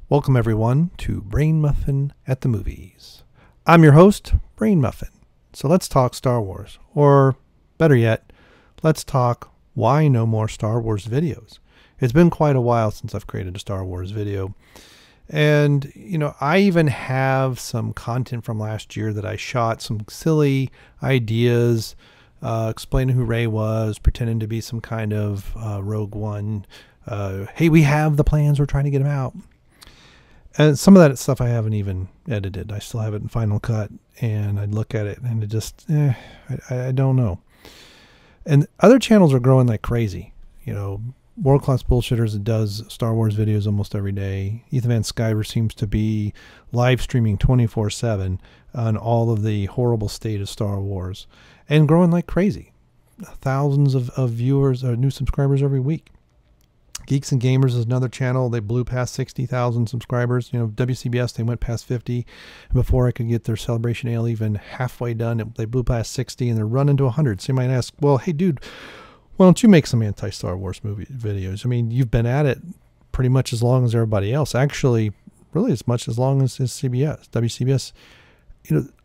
Welcome everyone to Brainmuffin at the Movies. I'm your host, Brainmuffin. So let's talk Star Wars, or better yet, let's talk why no more Star Wars videos. It's been quite a while since I've created a Star Wars video. And, I even have some content from last year that I shot, some silly ideas, explaining who Rey was, pretending to be some kind of Rogue One. Hey, we have the plans, we're trying to get them out. And some of that stuff I haven't even edited. I still have it in Final Cut, and I'd look at it and it just, I don't know. And other channels are growing like crazy. World Class Bullshitters that does Star Wars videos almost every day. Ethan Van Sciver seems to be live streaming 24/7 on all of the horrible state of Star Wars and growing like crazy. Thousands of viewers or new subscribers every week. Geeks and Gamers is another channel. They blew past 60,000 subscribers. WCBS, they went past 50. And before I could get their Celebration Ale even halfway done, they blew past 60 and they're running to 100. So you might ask, well, hey, dude, why don't you make some anti-Star Wars movie videos? I mean, you've been at it pretty much as long as everybody else. Actually, really as much as long as CBS, WCBS.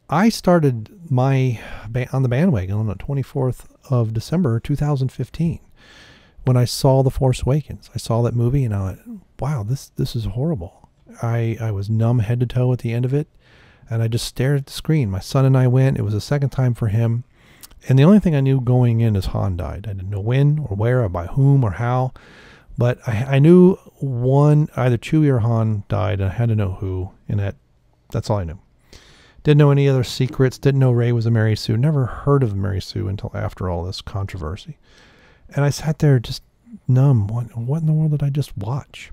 I started on the bandwagon on the 24th of December, 2015. When I saw The Force Awakens, I saw that movie and I went, wow, this is horrible. I was numb head to toe at the end of it, and I just stared at the screen. My son and I went. It was the second time for him. And the only thing I knew going in is Han died. I didn't know when or where or by whom or how. But I knew either Chewie or Han died, and I had to know who. And that's all I knew. Didn't know any other secrets. Didn't know Rey was a Mary Sue. Never heard of Mary Sue until after all this controversy. And I sat there just numb. What in the world did I just watch?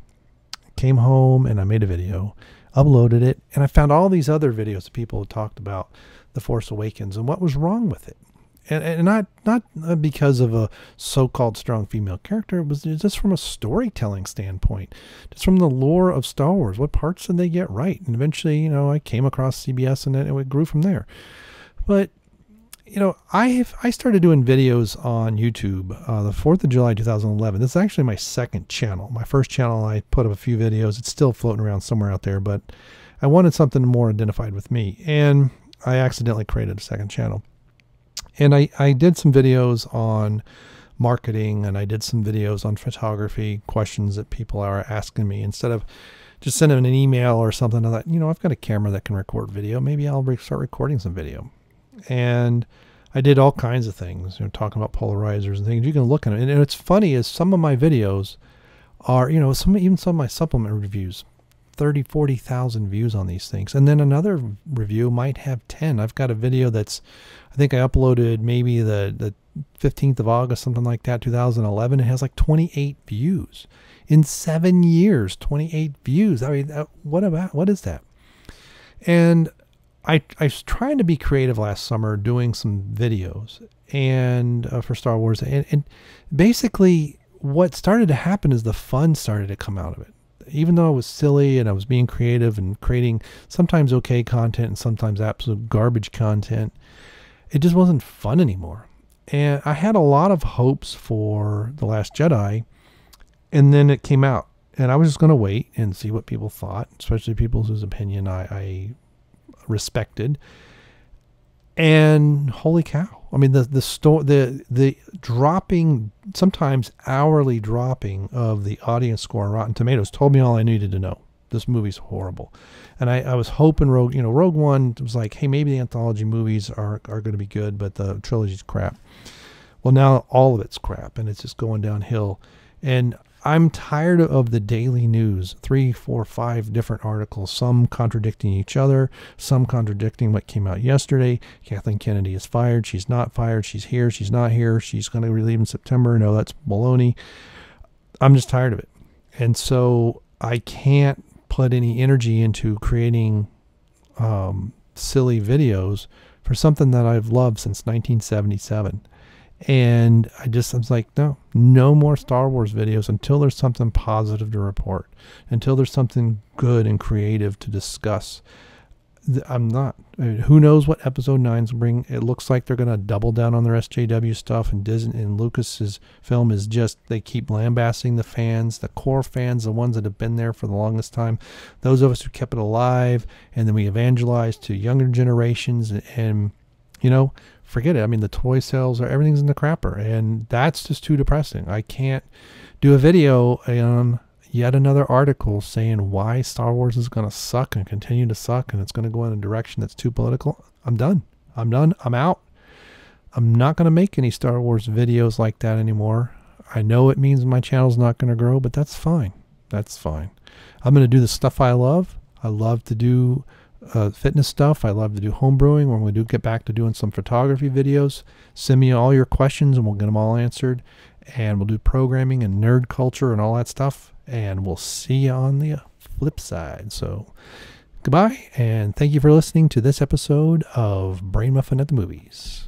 Came home and I made a video, uploaded it, and I found all these other videos that people had talked about The Force Awakens and what was wrong with it. And not because of a so-called strong female character. It was just from a storytelling standpoint, just from the lore of Star Wars. What parts did they get right? And eventually, I came across CBS and it grew from there. But I started doing videos on YouTube the 4th of July 2011. This is actually my second channel. My first channel, I put up a few videos. It's still floating around somewhere out there, but I wanted something more identified with me, and I accidentally created a second channel. And I did some videos on marketing, and I did some videos on photography, questions that people are asking me. Instead of just sending an email or something, I thought, I've got a camera that can record video. Maybe I'll start recording some video. And I did all kinds of things, talking about polarizers and things. You can look at it. And it's funny is some of my videos are, even some of my supplement reviews, 30, 40,000 views on these things. And then another review might have 10. I've got a video I think I uploaded maybe the 15th of August, something like that, 2011. It has like 28 views. In 7 years, 28 views. I mean, what is that? And I was trying to be creative last summer doing some videos and for Star Wars. And basically what started to happen is the fun started to come out of it. Even though it was silly and I was being creative and creating sometimes okay content and sometimes absolute garbage content, it just wasn't fun anymore. And I had a lot of hopes for The Last Jedi, and then it came out. And I was just going to wait and see what people thought, especially people whose opinion I respected. And holy cow, I mean, the dropping, sometimes hourly dropping of the audience score on Rotten Tomatoes told me all I needed to know. This movie's horrible. And I was hoping Rogue One was like, hey, maybe the anthology movies are going to be good, but the trilogy's crap. Well, now all of it's crap, and it's just going downhill. And I'm tired of the daily news, 3, 4, 5 different articles, some contradicting each other, some contradicting what came out yesterday. Kathleen Kennedy is fired. She's not fired. She's here. She's not here. She's going to leave in September. No, that's baloney. I'm just tired of it. And so I can't put any energy into creating silly videos for something that I've loved since 1977. And I was like, no more Star Wars videos until there's something positive to report, until there's something good and creative to discuss. I'm not. I mean, who knows what episode 9's bring? It looks like they're going to double down on their SJW stuff, and Disney and Lucas's film is just, they keep lambasting the fans, the core fans, the ones that have been there for the longest time, those of us who kept it alive, and then we evangelized to younger generations, and you know, forget it. I mean, the toy sales are, everything's in the crapper, and that's just too depressing. I can't do a video on yet another article saying why Star Wars is going to suck and continue to suck, and it's going to go in a direction that's too political. I'm done. I'm out. I'm not going to make any Star Wars videos like that anymore. I know it means my channel's not going to grow, but that's fine. That's fine. I'm going to do the stuff I love. I love to do fitness stuff. I love to do home brewing. When we do get back to doing some photography videos, send me all your questions and we'll get them all answered. And we'll do programming and nerd culture and all that stuff. And we'll see you on the flip side. So goodbye, and thank you for listening to this episode of Brainmuffin at the Movies.